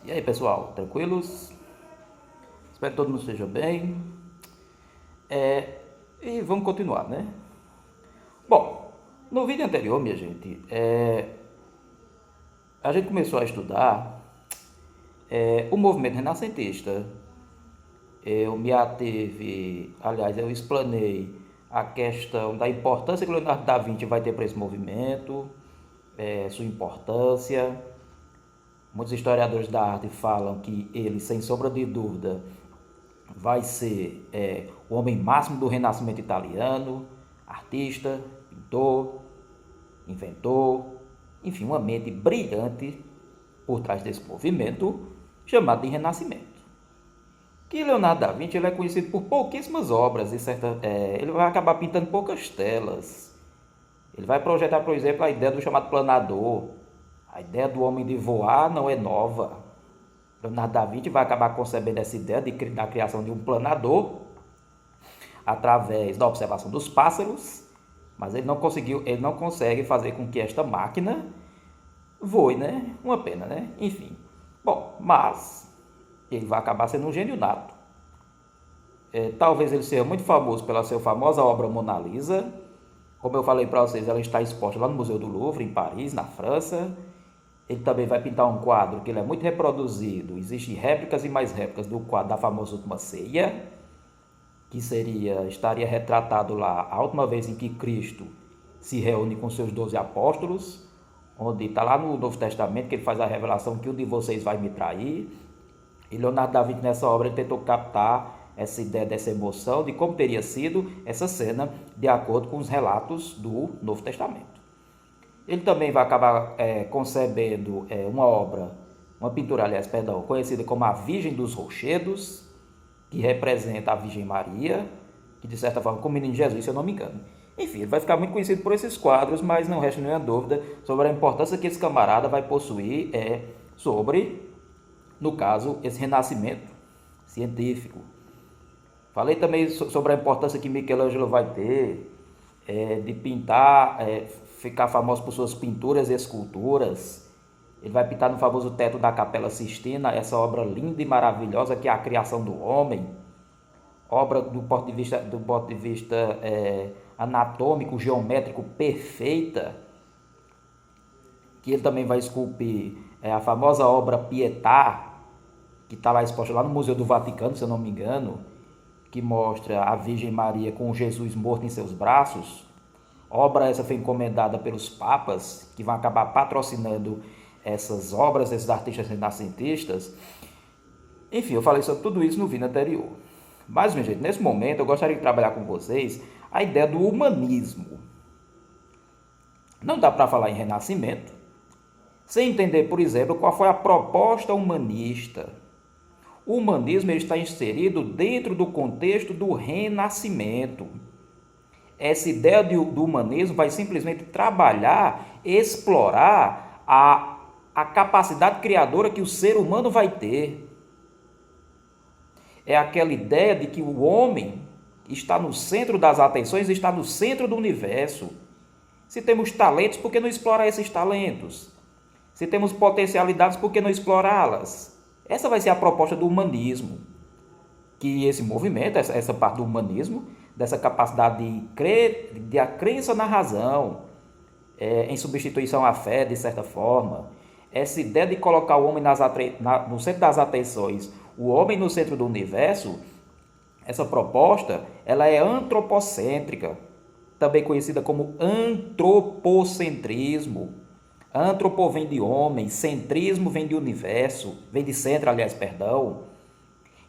E aí, pessoal, tranquilos? Espero que todo mundo esteja bem. E vamos continuar, né? Bom, no vídeo anterior, minha gente, a gente começou a estudar o movimento renascentista. Eu me ateve, aliás, eu explanei a questão da importância que Leonardo da Vinci vai ter para esse movimento, sua importância. Muitos historiadores da arte falam que ele, sem sombra de dúvida, vai ser o homem máximo do Renascimento italiano, artista, pintor, inventor, enfim, uma mente brilhante por trás desse movimento chamado de Renascimento. Que Leonardo da Vinci ele é conhecido por pouquíssimas obras, ele vai acabar pintando poucas telas. Ele vai projetar, por exemplo, a ideia do chamado planador. A ideia do homem de voar não é nova. Leonardo da Vinci vai acabar concebendo essa ideia da criação de um planador através da observação dos pássaros, mas ele não consegue fazer com que esta máquina voe, né? Uma pena, né? Enfim. Bom, mas ele vai acabar sendo um gênio nato. Talvez ele seja muito famoso pela sua famosa obra Mona Lisa. Como eu falei para vocês, ela está exposta lá no Museu do Louvre, em Paris, na França. Ele também vai pintar um quadro que ele é muito reproduzido. Existem réplicas e mais réplicas do quadro da famosa Última Ceia, que estaria retratado lá a última vez em que Cristo se reúne com seus 12 apóstolos, onde está lá no Novo Testamento que ele faz a revelação que um de vocês vai me trair. E Leonardo da Vinci nessa obra ele tentou captar essa ideia dessa emoção de como teria sido essa cena de acordo com os relatos do Novo Testamento. Ele também vai acabar concebendo uma pintura, aliás, perdão, conhecida como a Virgem dos Rochedos, que representa a Virgem Maria, que de certa forma com o menino Jesus, se eu não me engano. Enfim, ele vai ficar muito conhecido por esses quadros, mas não resta nenhuma dúvida sobre a importância que esse camarada vai possuir sobre, no caso, esse renascimento científico. Falei também sobre a importância que Michelangelo vai ter de pintar, ficar famoso por suas pinturas e esculturas. Ele vai pintar no famoso teto da Capela Sistina, essa obra linda e maravilhosa que é a criação do homem. Obra do ponto de vista anatômico, geométrico, perfeita. Que ele também vai esculpir a famosa obra Pietà, que está lá exposta lá no Museu do Vaticano, se eu não me engano, que mostra a Virgem Maria com Jesus morto em seus braços. Obra essa foi encomendada pelos papas, que vão acabar patrocinando essas obras, esses artistas renascentistas. Enfim, eu falei sobre tudo isso no vídeo anterior. Mas, minha gente, nesse momento eu gostaria de trabalhar com vocês a ideia do humanismo. Não dá para falar em renascimento sem entender, por exemplo, qual foi a proposta humanista. O humanismo está inserido dentro do contexto do renascimento. Essa ideia do humanismo vai simplesmente trabalhar, explorar a capacidade criadora que o ser humano vai ter. É aquela ideia de que o homem está no centro das atenções, está no centro do universo. Se temos talentos, por que não explorar esses talentos? Se temos potencialidades, por que não explorá-las? Essa vai ser a proposta do humanismo. Que esse movimento, essa parte do humanismo, dessa capacidade de crer, de a crença na razão, em substituição à fé, de certa forma, essa ideia de colocar o homem no centro das atenções, o homem no centro do universo, essa proposta, ela é antropocêntrica, também conhecida como antropocentrismo. Antropo vem de homem, centrismo vem de universo, vem de centro, aliás, perdão,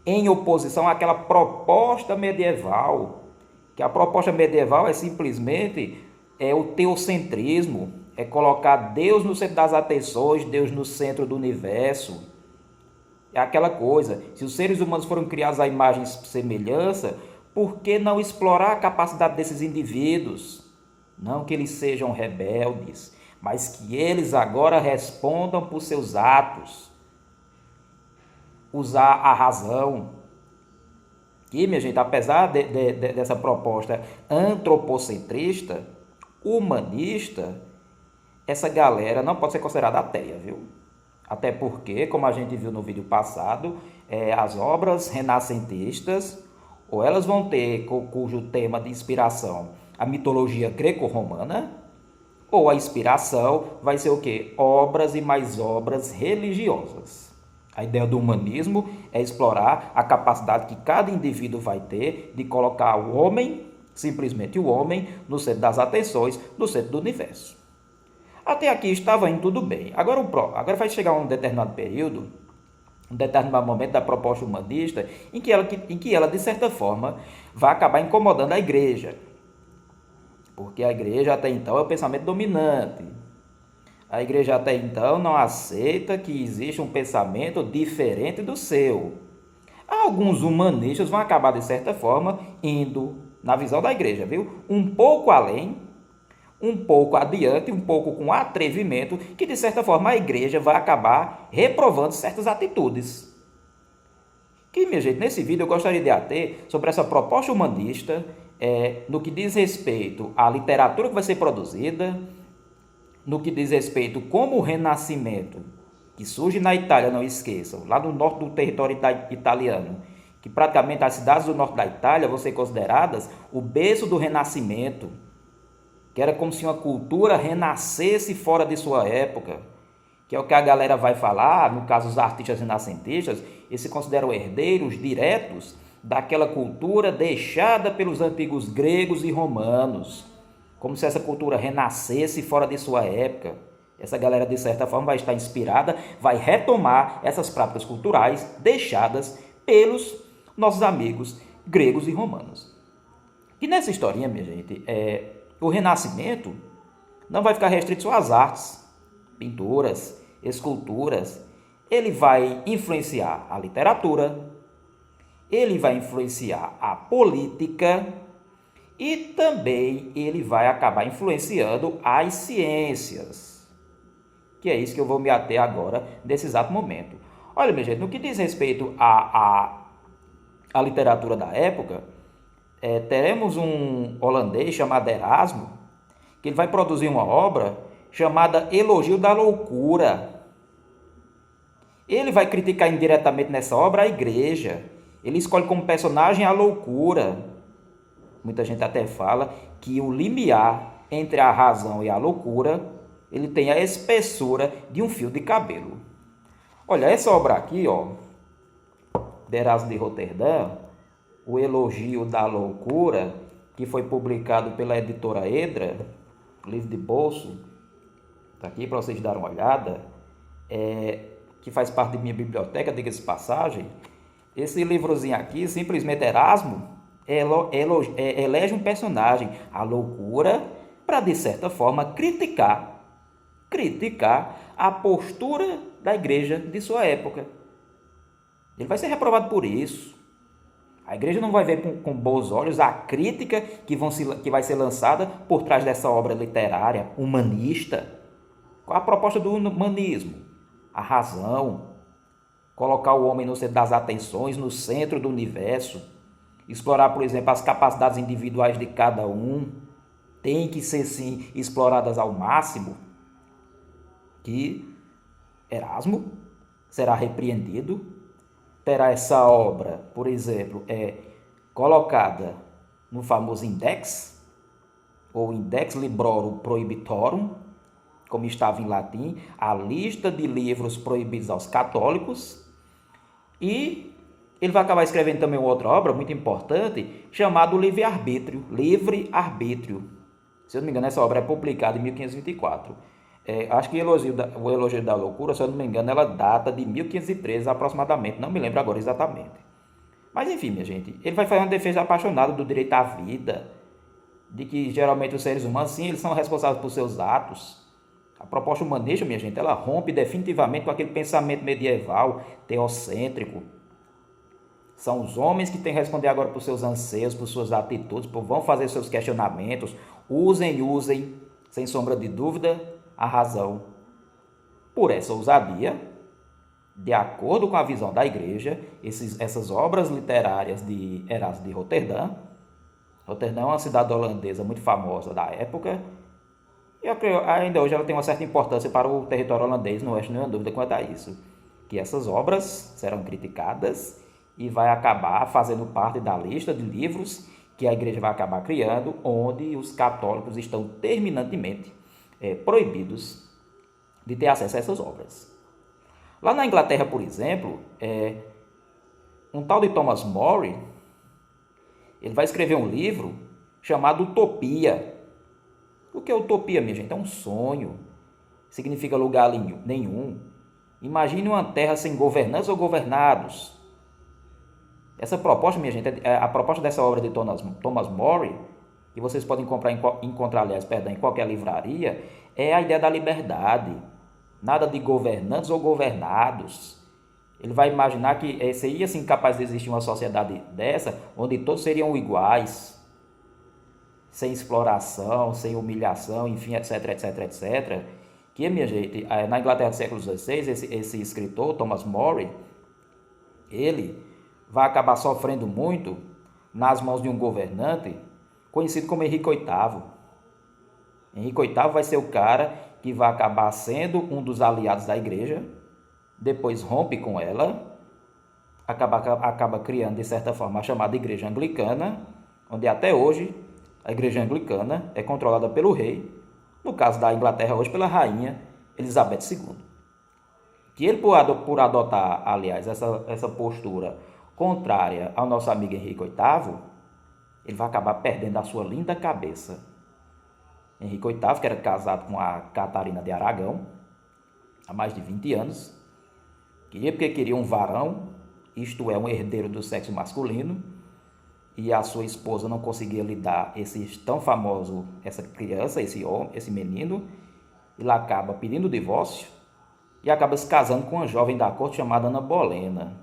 em oposição àquela proposta medieval, que a proposta medieval é simplesmente o teocentrismo, é colocar Deus no centro das atenções, Deus no centro do universo. É aquela coisa, se os seres humanos foram criados à imagem e semelhança, por que não explorar a capacidade desses indivíduos? Não que eles sejam rebeldes, mas que eles agora respondam por seus atos. Usar a razão. Que, minha gente, apesar dessa proposta antropocentrista, humanista, essa galera não pode ser considerada ateia, viu? Até porque, como a gente viu no vídeo passado, as obras renascentistas, ou elas vão ter cujo tema de inspiração a mitologia greco-romana, ou a inspiração vai ser o quê? Obras e mais obras religiosas. A ideia do humanismo é explorar a capacidade que cada indivíduo vai ter de colocar o homem, simplesmente o homem, no centro das atenções, no centro do universo. Até aqui estava indo tudo bem. Agora vai chegar um determinado período, um determinado momento da proposta humanista, em que ela, de certa forma, vai acabar incomodando a igreja. Porque a igreja até então é o pensamento dominante. A igreja até então não aceita que existe um pensamento diferente do seu. Alguns humanistas vão acabar, de certa forma, indo, na visão da igreja, viu? Um pouco além, um pouco adiante, um pouco com atrevimento, que de certa forma a igreja vai acabar reprovando certas atitudes. Que, minha gente, nesse vídeo eu gostaria de ater sobre essa proposta humanista, no que diz respeito à literatura que vai ser produzida, no que diz respeito como o Renascimento, que surge na Itália, não esqueçam, lá no norte do território italiano, que praticamente as cidades do norte da Itália vão ser consideradas o berço do Renascimento, que era como se uma cultura renascesse fora de sua época, que é o que a galera vai falar, no caso os artistas renascentistas, eles se consideram herdeiros diretos daquela cultura deixada pelos antigos gregos e romanos, como se essa cultura renascesse fora de sua época. Essa galera, de certa forma, vai estar inspirada, vai retomar essas práticas culturais deixadas pelos nossos amigos gregos e romanos. E nessa historinha, minha gente, o Renascimento não vai ficar restrito só às artes, pinturas, esculturas. Ele vai influenciar a literatura, ele vai influenciar a política e também ele vai acabar influenciando as ciências, que é isso que eu vou me ater agora nesse exato momento. Olha, minha gente, no que diz respeito à literatura da época, teremos um holandês chamado Erasmo, que ele vai produzir uma obra chamada Elogio da Loucura. Ele vai criticar indiretamente nessa obra a igreja. Ele escolhe como personagem a loucura. Muita gente até fala que o limiar entre a razão e a loucura, ele tem a espessura de um fio de cabelo. Olha, essa obra aqui, ó, de Erasmo de Roterdã, o Elogio da Loucura, que foi publicado pela editora Edra, livro de bolso, está aqui para vocês darem uma olhada, que faz parte da minha biblioteca, diga-se de passagem. Esse livrozinho aqui, simplesmente Erasmo, elege um personagem, a loucura, para, de certa forma, criticar a postura da igreja de sua época. Ele vai ser reprovado por isso. A igreja não vai ver com bons olhos a crítica que vai ser lançada por trás dessa obra literária humanista. Qual a proposta do humanismo? A razão. Colocar o homem no centro das atenções, no centro do universo. Explorar, por exemplo, as capacidades individuais de cada um. Tem que ser, sim, exploradas ao máximo. Que Erasmo será repreendido, terá essa obra, por exemplo, colocada no famoso Index, ou Index Librorum Prohibitorum, como estava em latim, a lista de livros proibidos aos católicos, e ele vai acabar escrevendo também outra obra muito importante, chamada Livre-Arbítrio. Livre-Arbítrio. Se eu não me engano, essa obra é publicada em 1524. Acho que o Elogio da Loucura, se eu não me engano, ela data de 1513 aproximadamente, não me lembro agora exatamente. Mas enfim, minha gente, ele vai fazer uma defesa apaixonada do direito à vida, de que geralmente os seres humanos, sim, eles são responsáveis por seus atos. A proposta humanista, minha gente, ela rompe definitivamente com aquele pensamento medieval, teocêntrico. São os homens que têm que responder agora por seus anseios, por suas atitudes, vão fazer seus questionamentos. Usem, sem sombra de dúvida, a razão. Por essa ousadia, de acordo com a visão da igreja, essas obras literárias de Erasmo de Roterdã. Roterdã é uma cidade holandesa muito famosa da época, E eu creio, ainda hoje ela tem uma certa importância para o território holandês, não resta nenhuma dúvida quanto a isso. Que essas obras serão criticadas e vai acabar fazendo parte da lista de livros que a igreja vai acabar criando, onde os católicos estão terminantemente proibidos de ter acesso a essas obras. Lá na Inglaterra, por exemplo, um tal de Thomas More, ele vai escrever um livro chamado Utopia. O que é utopia, minha gente? É um sonho. Significa lugar nenhum. Imagine uma terra sem governantes ou governados. Essa proposta, minha gente, a proposta dessa obra de Thomas More, que vocês podem encontrar, aliás, em qualquer livraria, é a ideia da liberdade. Nada de governantes ou governados. Ele vai imaginar que seria assim capaz de existir uma sociedade dessa, onde todos seriam iguais, sem exploração, sem humilhação, enfim, etc, etc, etc. Que, minha gente, na Inglaterra do século XVI, esse escritor, Thomas More, ele vai acabar sofrendo muito nas mãos de um governante conhecido como Henrique VIII. Henrique VIII vai ser o cara que vai acabar sendo um dos aliados da igreja, depois rompe com ela, acaba criando, de certa forma, a chamada Igreja Anglicana, onde até hoje a Igreja Anglicana é controlada pelo rei, no caso da Inglaterra hoje pela rainha Elizabeth II. Que ele, por adotar, aliás, essa postura contrária ao nosso amigo Henrique VIII, ele vai acabar perdendo a sua linda cabeça. Henrique VIII, que era casado com a Catarina de Aragão, há mais de 20 anos, porque queria um varão, isto é, um herdeiro do sexo masculino, e a sua esposa não conseguia lhe dar esse tão famoso, essa criança, esse menino, ele acaba pedindo o divórcio e acaba se casando com uma jovem da corte chamada Ana Bolena.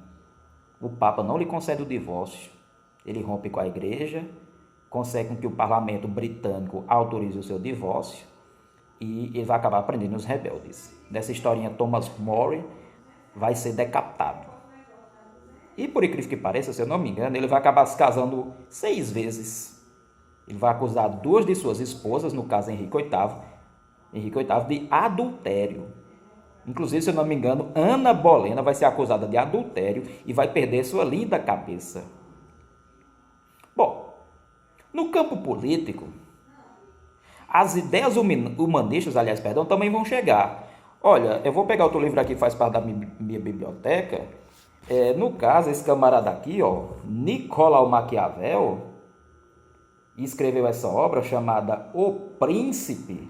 O Papa não lhe concede o divórcio, ele rompe com a igreja, consegue que o parlamento britânico autorize o seu divórcio e ele vai acabar prendendo os rebeldes. Nessa historinha, Thomas More vai ser decapitado. E por incrível que pareça, se eu não me engano, ele vai acabar se casando 6 vezes. Ele vai acusar 2 de suas esposas, no caso Henrique VIII, de adultério. Inclusive, se eu não me engano, Ana Bolena vai ser acusada de adultério e vai perder sua linda cabeça. Bom, no campo político, as ideias humanistas, também vão chegar. Olha, eu vou pegar outro livro aqui que faz parte da minha biblioteca. No caso, esse camarada aqui, Nicolau Maquiavel, escreveu essa obra chamada O Príncipe.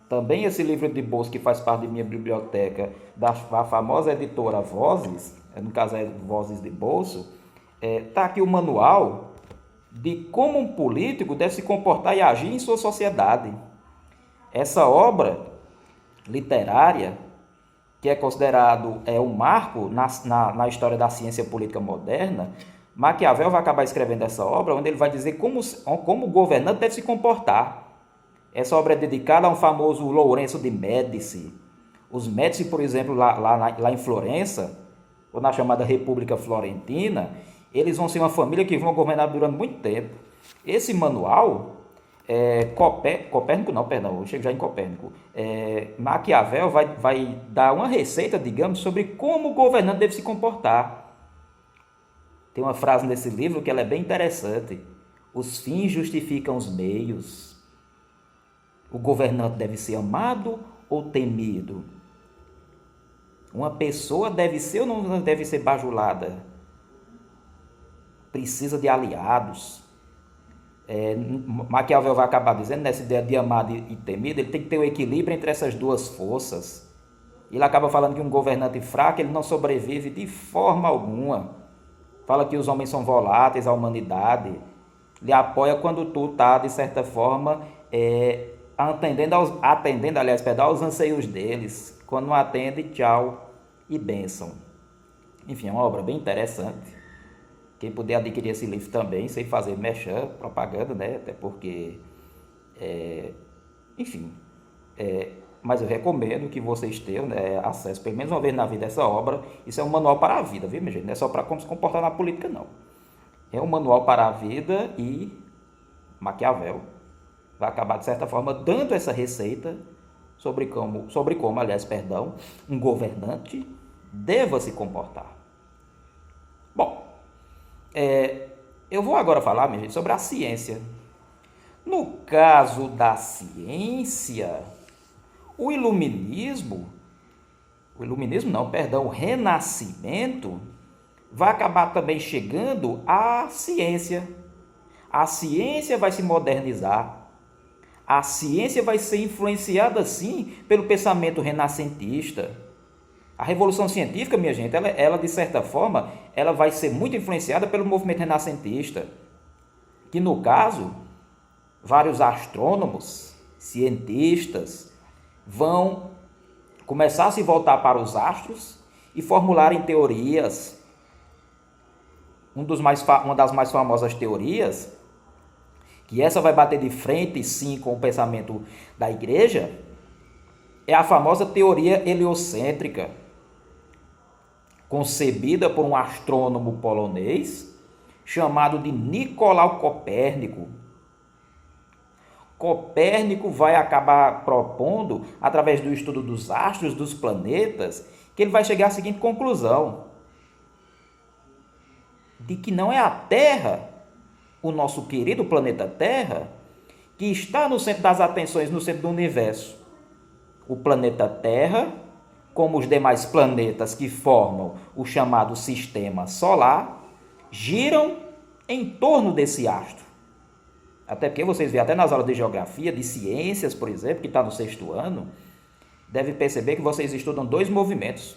Também esse livro de bolso que faz parte da minha biblioteca, da famosa editora Vozes, no caso é Vozes de Bolso, está aqui o manual de como um político deve se comportar e agir em sua sociedade. Essa obra literária, que é considerado um marco na história da ciência política moderna, Maquiavel vai acabar escrevendo essa obra, onde ele vai dizer como o governante deve se comportar. Essa obra é dedicada a um famoso Lourenço de Médici. Os Médici, por exemplo, lá em Florença, ou na chamada República Florentina, eles vão ser uma família que vão governar durante muito tempo. Esse manual, Maquiavel vai dar uma receita, digamos, sobre como o governante deve se comportar. Tem uma frase nesse livro que ela é bem interessante. Os fins justificam os meios. O governante deve ser amado ou temido? Uma pessoa deve ser ou não deve ser bajulada? Precisa de aliados. Maquiavel vai acabar dizendo, nessa ideia de amado e temido, ele tem que ter o equilíbrio entre essas duas forças. Ele acaba falando que um governante fraco, ele não sobrevive de forma alguma. Fala que os homens são voláteis, a humanidade. Ele apoia quando tu está, de certa forma, atendendo aos anseios deles. Quando não atende, tchau e bênção. Enfim, é uma obra bem interessante. Quem puder adquirir esse livro também, sem fazer merchan, propaganda, né? Até porque, mas eu recomendo que vocês tenham, né, acesso, pelo menos uma vez na vida, a essa obra. Isso é um manual para a vida, viu, minha gente? Não é só para como se comportar na política, não. É um manual para a vida e Maquiavel vai acabar, de certa forma, dando essa receita sobre como, aliás, um governante deva se comportar. Bom, eu vou agora falar, minha gente, sobre a ciência. No caso da ciência, o Renascimento vai acabar também chegando à ciência. A ciência vai se modernizar. A ciência vai ser influenciada, sim, pelo pensamento renascentista. A Revolução Científica, minha gente, ela de certa forma, ela vai ser muito influenciada pelo movimento renascentista, que no caso, vários astrônomos, cientistas, vão começar a se voltar para os astros e formularem teorias. Uma das mais famosas teorias, que essa vai bater de frente, sim, com o pensamento da igreja, é a famosa teoria heliocêntrica, concebida por um astrônomo polonês chamado de Nicolau Copérnico. Copérnico vai acabar propondo, através do estudo dos astros, dos planetas, que ele vai chegar à seguinte conclusão: de que não é a Terra, o nosso querido planeta Terra, que está no centro das atenções, no centro do universo. O planeta Terra, como os demais planetas que formam o chamado Sistema Solar, giram em torno desse astro. Até porque vocês veem até nas aulas de geografia, de ciências, por exemplo, que está no 6º ano, deve perceber que vocês estudam 2 movimentos,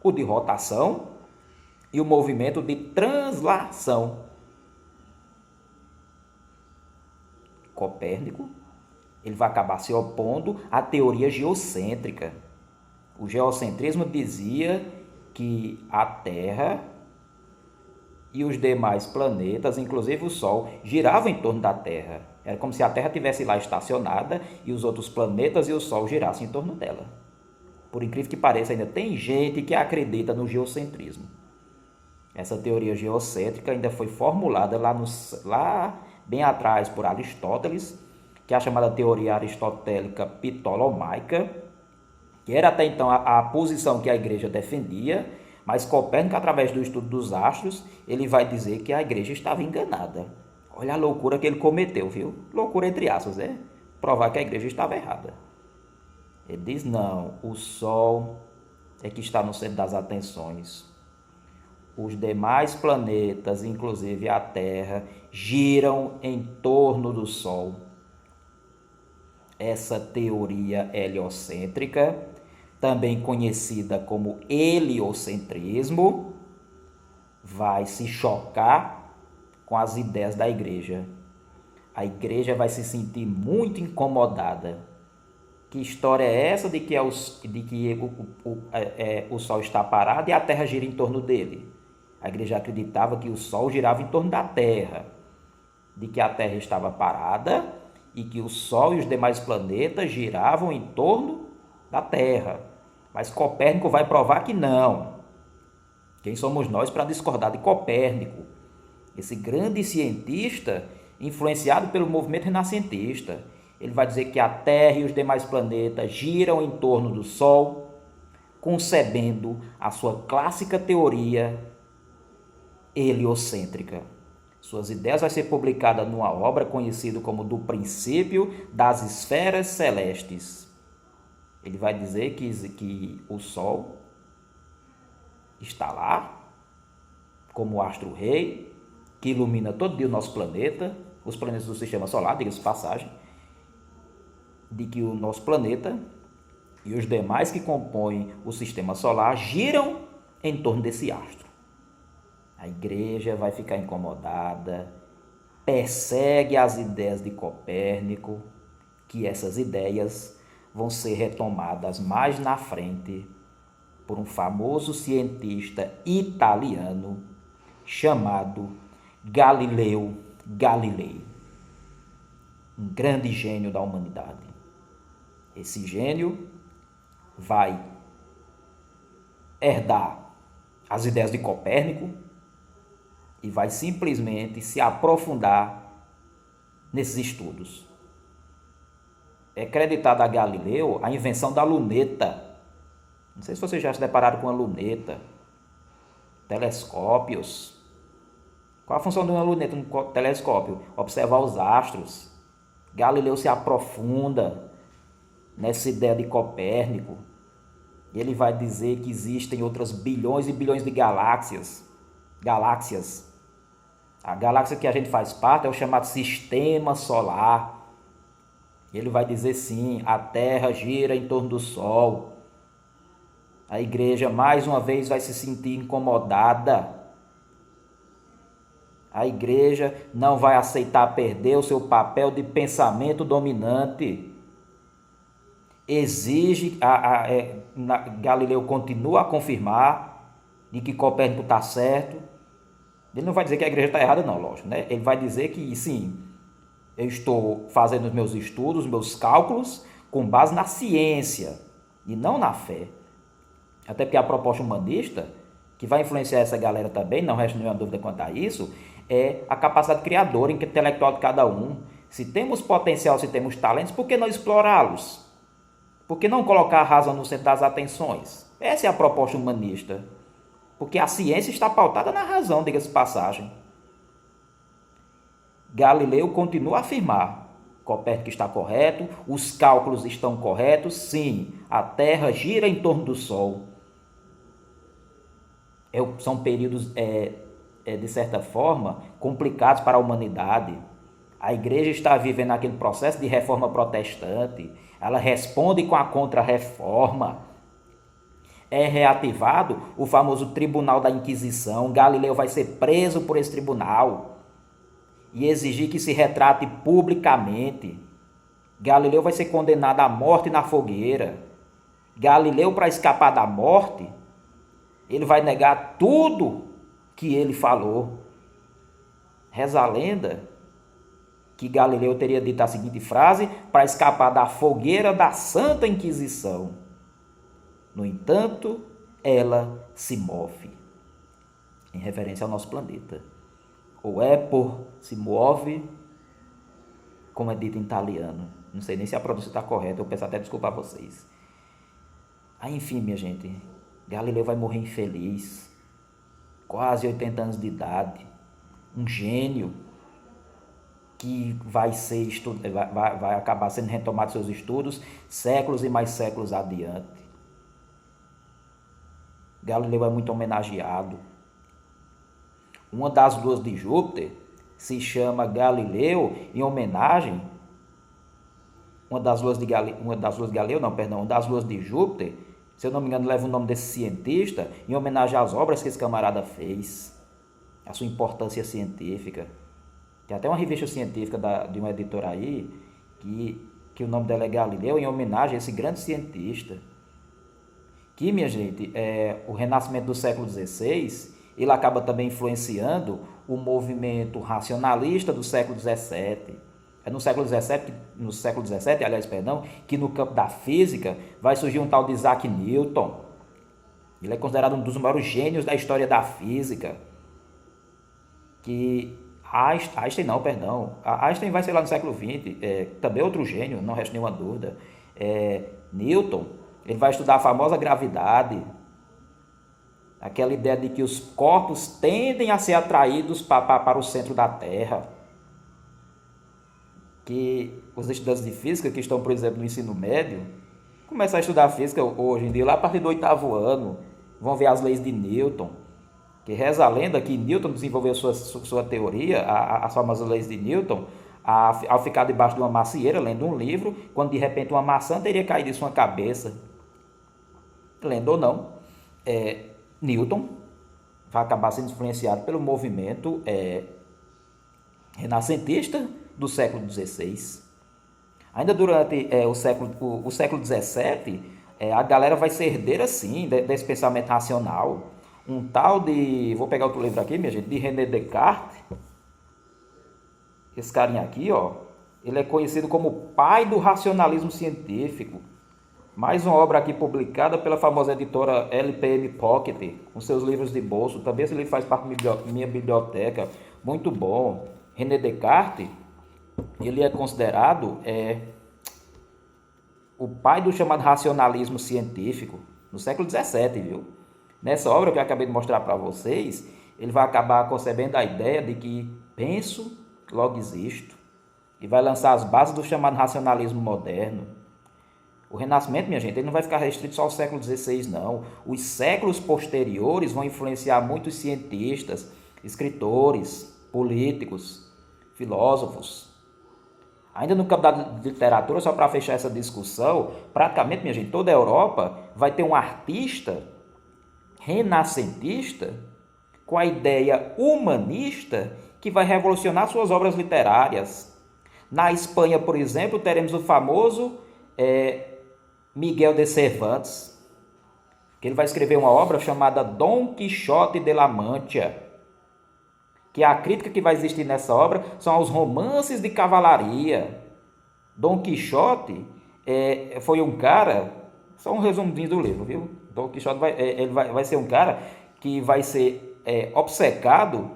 o de rotação e o movimento de translação. Copérnico, ele vai acabar se opondo à teoria geocêntrica. O geocentrismo dizia que a Terra e os demais planetas, inclusive o Sol, giravam em torno da Terra. Era como se a Terra estivesse lá estacionada e os outros planetas e o Sol girassem em torno dela. Por incrível que pareça, ainda tem gente que acredita no geocentrismo. Essa teoria geocêntrica ainda foi formulada lá bem atrás por Aristóteles, que é a chamada teoria aristotélica ptolomaica, que era até então a posição que a igreja defendia, mas Copérnico, através do estudo dos astros, ele vai dizer que a igreja estava enganada. Olha a loucura que ele cometeu, viu? Loucura entre aspas, né? Provar que a igreja estava errada. Ele diz, não, o Sol é que está no centro das atenções. Os demais planetas, inclusive a Terra, giram em torno do Sol. Essa teoria heliocêntrica, também conhecida como heliocentrismo, vai se chocar com as ideias da igreja. A igreja vai se sentir muito incomodada. Que história é essa de que o Sol está parado e a Terra gira em torno dele? A igreja acreditava que o Sol girava em torno da Terra, de que a Terra estava parada e que o Sol e os demais planetas giravam em torno da Terra. Mas Copérnico vai provar que não. Quem somos nós para discordar de Copérnico? Esse grande cientista, influenciado pelo movimento renascentista, ele vai dizer que a Terra e os demais planetas giram em torno do Sol, concebendo a sua clássica teoria heliocêntrica. Suas ideias vão ser publicadas numa obra conhecida como Do Princípio das Esferas Celestes. Ele vai dizer que o Sol está lá, como astro-rei, que ilumina todo dia o nosso planeta, os planetas do Sistema Solar, diga-se de passagem, de que o nosso planeta e os demais que compõem o Sistema Solar giram em torno desse astro. A igreja vai ficar incomodada, persegue as ideias de Copérnico, que essas ideias vão ser retomadas mais na frente por um famoso cientista italiano chamado Galileu Galilei, um grande gênio da humanidade. Esse gênio vai herdar as ideias de Copérnico e vai simplesmente se aprofundar nesses estudos. é creditada a Galileu a invenção da luneta. Não sei se vocês já se depararam com a luneta. Telescópios. Qual a função de uma luneta no telescópio? Observar os astros. Galileu se aprofunda nessa ideia de Copérnico. Ele vai dizer que existem outras bilhões e bilhões de galáxias. A galáxia que a gente faz parte é o chamado Sistema Solar. Ele vai dizer sim, a Terra gira em torno do Sol. A igreja mais uma vez vai se sentir incomodada. A igreja não vai aceitar perder o seu papel de pensamento dominante. Galileu continua a confirmar de que Copérnico está certo. Ele não vai dizer que a igreja está errada, não, lógico, né? Ele vai dizer que sim, eu estou fazendo os meus estudos, os meus cálculos com base na ciência e não na fé. Até porque a proposta humanista, que vai influenciar essa galera também, não resta nenhuma dúvida quanto a isso, é a capacidade criadora e intelectual de cada um. Se temos potencial, se temos talentos, por que não explorá-los? Por que não colocar a razão no centro das atenções? Essa é a proposta humanista. Porque a ciência está pautada na razão, diga-se de passagem. Galileu continua a afirmar: Copérnico está correto, os cálculos estão corretos, sim, a Terra gira em torno do Sol. São períodos, de certa forma, complicados para a humanidade. A igreja está vivendo aquele processo de reforma protestante. Ela responde com a contra-reforma. É reativado o famoso Tribunal da Inquisição. Galileu vai ser preso por esse tribunal e exigir que se retrate publicamente. Galileu vai ser condenado à morte na fogueira. Galileu, para escapar da morte, ele vai negar tudo que ele falou. Reza a lenda que Galileu teria dito a seguinte frase para escapar da fogueira da Santa Inquisição: no entanto, ela se move. Em referência ao nosso planeta. Ou é por se move, como é dito em italiano. Não sei nem se a pronúncia está correta, eu peço até desculpa a vocês. Aí, enfim, minha gente, Galileu vai morrer infeliz, quase 80 anos de idade, um gênio que vai acabar sendo retomado seus estudos séculos e mais séculos adiante. Galileu é muito homenageado. Uma das luas de Júpiter se chama Galileu em homenagem. Uma das luas de Júpiter, se eu não me engano, leva o nome desse cientista em homenagem às obras que esse camarada fez, a sua importância científica. Tem até uma revista científica de uma editora aí que o nome dela é Galileu, em homenagem a esse grande cientista. Que, minha gente, o renascimento do século XVI, ele acaba também influenciando o movimento racionalista do século XVII. É no século XVII, que no campo da física vai surgir um tal de Isaac Newton. Ele é considerado um dos maiores gênios da história da física. Einstein vai ser lá no século XX, também outro gênio, não resta nenhuma dúvida. Newton, ele vai estudar a famosa gravidade, aquela ideia de que os corpos tendem a ser atraídos para o centro da Terra. Que os estudantes de física que estão, por exemplo, no ensino médio, começam a estudar física hoje em dia, lá a partir do 8º ano, vão ver as leis de Newton, que reza a lenda que Newton desenvolveu sua teoria, as famosas leis de Newton, ao ficar debaixo de uma macieira, lendo um livro, quando de repente uma maçã teria caído em sua cabeça. Lendo ou não, Newton vai acabar sendo influenciado pelo movimento renascentista do século XVI. Ainda durante o século XVII, a galera vai ser herdeira, sim, desse pensamento racional. Um tal de... Vou pegar outro livro aqui, minha gente, de René Descartes. Esse carinha aqui, ó, ele é conhecido como o pai do racionalismo científico. Mais uma obra aqui publicada pela famosa editora LPM Pocket, com seus livros de bolso. Também esse livro faz parte da minha biblioteca. Muito bom. René Descartes, ele é considerado o pai do chamado racionalismo científico, no século XVII, viu? Nessa obra que eu acabei de mostrar para vocês, ele vai acabar concebendo a ideia de que penso, logo existo, e vai lançar as bases do chamado racionalismo moderno. O Renascimento, minha gente, ele não vai ficar restrito só ao século XVI, não. Os séculos posteriores vão influenciar muitos cientistas, escritores, políticos, filósofos. Ainda no campo da literatura, só para fechar essa discussão, praticamente, minha gente, toda a Europa vai ter um artista renascentista com a ideia humanista que vai revolucionar suas obras literárias. Na Espanha, por exemplo, teremos o famoso Miguel de Cervantes, que ele vai escrever uma obra chamada Dom Quixote de la Mancha, que a crítica que vai existir nessa obra são os romances de cavalaria. Dom Quixote foi um cara, só um resuminho do livro, viu? Dom Quixote vai ser um cara que vai ser obcecado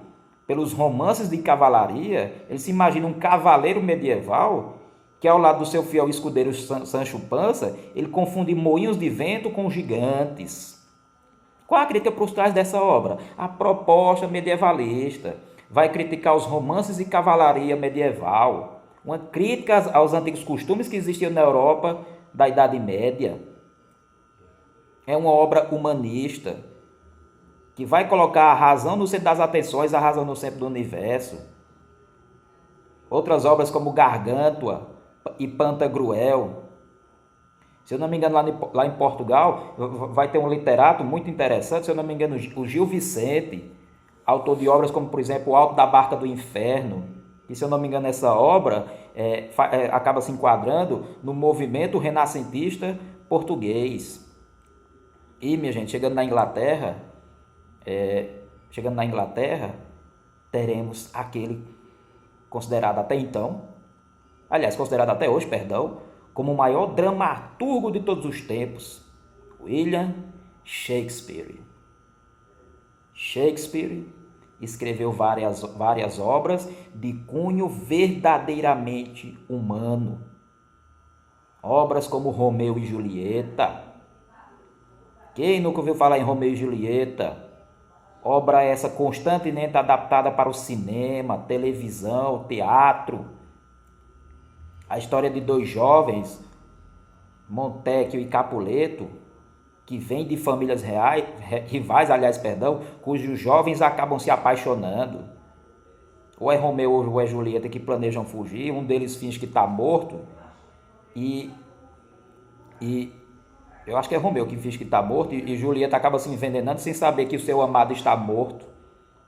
pelos romances de cavalaria. Ele se imagina um cavaleiro medieval que, ao lado do seu fiel escudeiro Sancho Panza, ele confunde moinhos de vento com gigantes. Qual a crítica por trás dessa obra? A proposta medievalista. Vai criticar os romances de cavalaria medieval, uma crítica aos antigos costumes que existiam na Europa da Idade Média. É uma obra humanista, que vai colocar a razão no centro das atenções, a razão no centro do universo. Outras obras como Gargantua e Pantagruel. Se eu não me engano, lá em Portugal, vai ter um literato muito interessante, se eu não me engano, o Gil Vicente, autor de obras como, por exemplo, O Alto da Barca do Inferno, que, se eu não me engano, essa obra acaba se enquadrando no movimento renascentista português. E, minha gente, chegando na Inglaterra, teremos aquele considerado até então, aliás, considerado até hoje, perdão, como o maior dramaturgo de todos os tempos, William Shakespeare. Shakespeare escreveu várias obras de cunho verdadeiramente humano. Obras como Romeu e Julieta. Quem nunca ouviu falar em Romeu e Julieta? Obra essa constantemente adaptada para o cinema, televisão, teatro. A história de dois jovens, Montecchio e Capuleto, que vêm de famílias rivais, cujos jovens acabam se apaixonando. Ou é Romeu ou é Julieta que planejam fugir, um deles finge que está morto, e eu acho que é Romeu que finge que está morto, e Julieta acaba se envenenando sem saber que o seu amado está morto.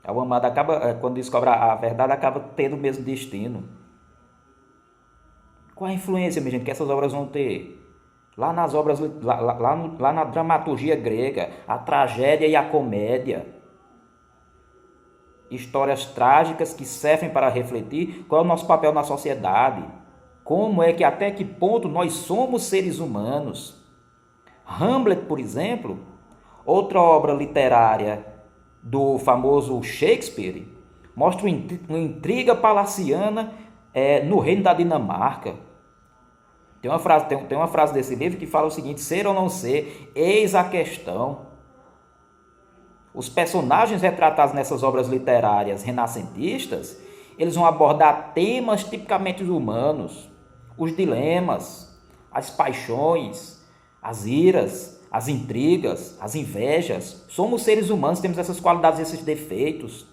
O amado acaba, quando descobre a verdade, acaba tendo o mesmo destino. Qual a influência, minha gente, que essas obras vão ter? Lá nas obras, lá na dramaturgia grega, a tragédia e a comédia. Histórias trágicas que servem para refletir qual é o nosso papel na sociedade. Como é que, até que ponto nós somos seres humanos. Hamlet, por exemplo, outra obra literária do famoso Shakespeare, mostra uma intriga palaciana no reino da Dinamarca. Tem uma frase desse livro que fala o seguinte: ser ou não ser, eis a questão. Os personagens retratados nessas obras literárias renascentistas, eles vão abordar temas tipicamente humanos, os dilemas, as paixões, as iras, as intrigas, as invejas. Somos seres humanos, temos essas qualidades, esses defeitos.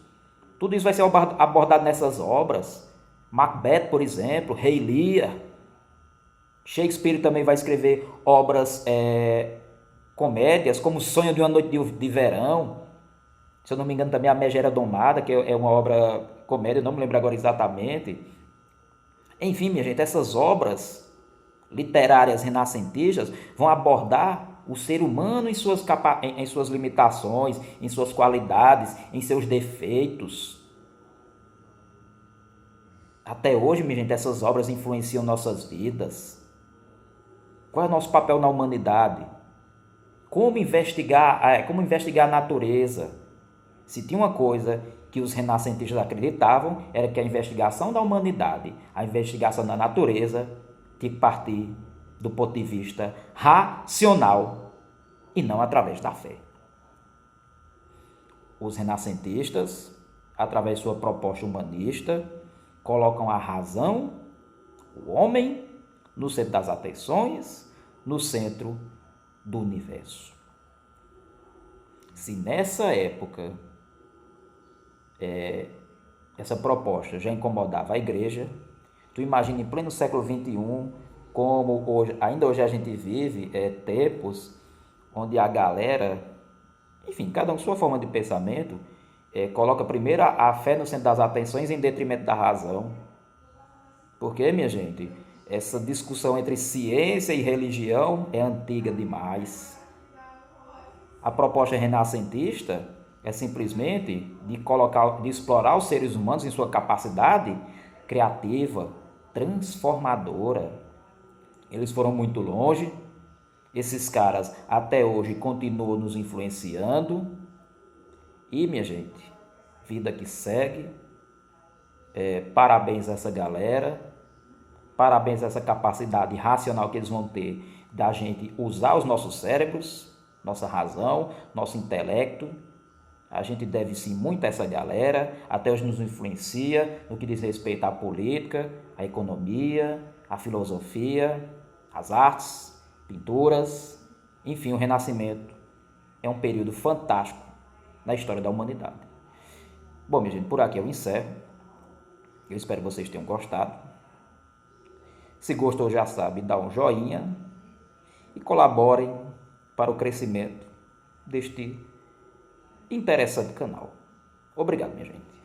Tudo isso vai ser abordado nessas obras. Macbeth, por exemplo, Rei Lear. Shakespeare também vai escrever obras, comédias, como Sonho de uma Noite de Verão. Se eu não me engano, também A Megera Domada, que é uma obra comédia, não me lembro agora exatamente. Enfim, minha gente, essas obras literárias renascentistas vão abordar o ser humano em suas limitações, em suas qualidades, em seus defeitos. Até hoje, minha gente, essas obras influenciam nossas vidas. Qual é o nosso papel na humanidade? Como investigar a natureza? Se tinha uma coisa que os renascentistas acreditavam, era que a investigação da humanidade, a investigação da natureza, tinha que partir do ponto de vista racional e não através da fé. Os renascentistas, através de sua proposta humanista, colocam a razão, o homem, no centro das atenções, no centro do universo. Se nessa época essa proposta já incomodava a igreja, tu imagina em pleno século XXI, como ainda hoje a gente vive tempos onde a galera, enfim, cada um com sua forma de pensamento, coloca primeiro a fé no centro das atenções em detrimento da razão. Porque, minha gente, essa discussão entre ciência e religião é antiga demais. A proposta renascentista é simplesmente de explorar os seres humanos em sua capacidade criativa, transformadora. Eles foram muito longe. Esses caras até hoje continuam nos influenciando. E, minha gente, vida que segue. Parabéns a essa galera. Parabéns a essa capacidade racional que eles vão ter da gente usar os nossos cérebros, nossa razão, nosso intelecto. A gente deve sim muito a essa galera, até hoje nos influencia no que diz respeito à política, à economia, à filosofia, às artes, pinturas, enfim, o Renascimento é um período fantástico na história da humanidade. Bom, minha gente, por aqui eu encerro. Eu espero que vocês tenham gostado. Se gostou, já sabe, dá um joinha e colaborem para o crescimento deste interessante canal. Obrigado, minha gente.